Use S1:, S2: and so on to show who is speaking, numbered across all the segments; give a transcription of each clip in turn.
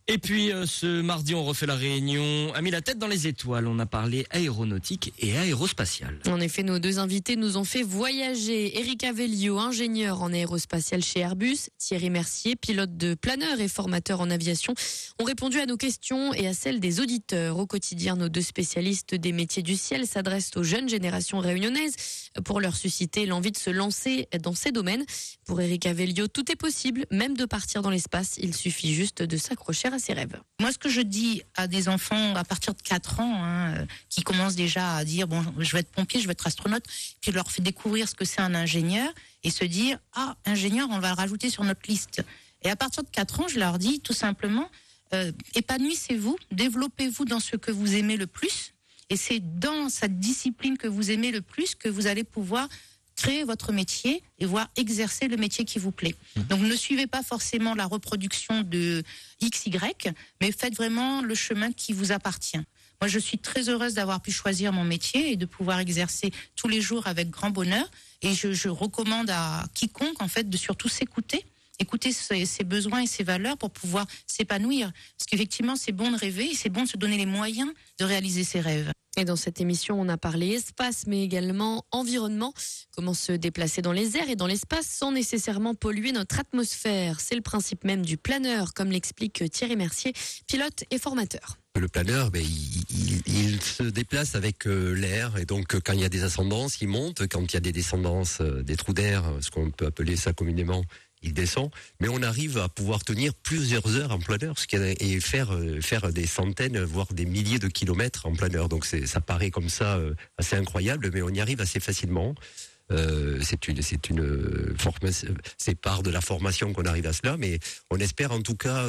S1: Et puis ce mardi, on refait la réunion, a mis la tête dans les étoiles. On a parlé aéronautique et aérospatiale.
S2: En effet, nos deux invités nous ont fait voyager. Éric Avellio, ingénieur en aérospatial chez Airbus. Thierry Mercier, pilote de planeur et formateur en aviation, ont répondu à nos questions et à celles des auditeurs. Au quotidien, nos deux spécialistes des métiers du ciel s'adressent aux jeunes générations réunionnaises pour leur susciter l'envie de se lancer dans ces domaines. Pour Éric Avellio, tout est possible, même de partir dans l'espace. Il suffit juste de s'accrocher à ses rêves.
S3: Moi, ce que je dis à des enfants à partir de 4 ans, qui commencent déjà à dire, bon, je vais être pompier, je vais être astronaute, puis je leur fais découvrir ce que c'est un ingénieur et se dire, ah, ingénieur, on va le rajouter sur notre liste. Et à partir de 4 ans, je leur dis tout simplement, épanouissez-vous, développez-vous dans ce que vous aimez le plus, et c'est dans cette discipline que vous aimez le plus que vous allez pouvoir créer votre métier et voir exercer le métier qui vous plaît. Donc ne suivez pas forcément la reproduction de XY, mais faites vraiment le chemin qui vous appartient. Moi, je suis très heureuse d'avoir pu choisir mon métier et de pouvoir exercer tous les jours avec grand bonheur. Et je recommande à quiconque, en fait, de surtout écouter ses besoins et ses valeurs pour pouvoir s'épanouir. Parce qu'effectivement, c'est bon de rêver et c'est bon de se donner les moyens de réaliser ses rêves.
S2: Et dans cette émission, on a parlé espace, mais également environnement. Comment se déplacer dans les airs et dans l'espace sans nécessairement polluer notre atmosphère. C'est le principe même du planeur, comme l'explique Thierry Mercier, pilote et formateur.
S4: Le planeur, il se déplace avec l'air, et donc quand il y a des ascendances, il monte. Quand il y a des descendances, des trous d'air, ce qu'on peut appeler ça communément, il descend. Mais on arrive à pouvoir tenir plusieurs heures en planeur, et faire des centaines, voire des milliers de kilomètres en planeur. Donc ça paraît comme ça assez incroyable, mais on y arrive assez facilement. C'est part de la formation qu'on arrive à cela, mais on espère en tout cas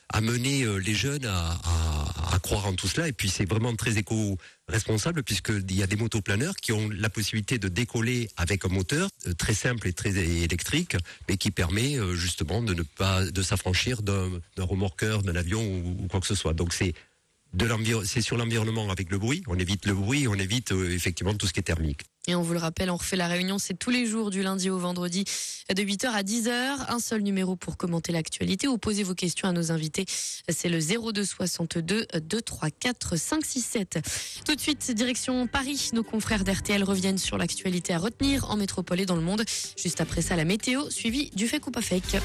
S4: amener les jeunes à croire en tout cela. Et puis c'est vraiment très éco-responsable, puisqu'il y a des motoplaneurs qui ont la possibilité de décoller avec un moteur très simple et très électrique, mais qui permet justement de ne pas s'affranchir d'un remorqueur, d'un avion ou quoi que ce soit. Donc c'est sur l'environnement avec le bruit. On évite le bruit, on évite effectivement tout ce qui est thermique.
S2: Et on vous le rappelle, on refait la réunion, c'est tous les jours du lundi au vendredi de 8h à 10h. Un seul numéro pour commenter l'actualité ou poser vos questions à nos invités. C'est le 02 62 234 567. Tout de suite, direction Paris. Nos confrères d'RTL reviennent sur l'actualité à retenir en métropole et dans le monde. Juste après ça, la météo, suivie du fake ou pas fake.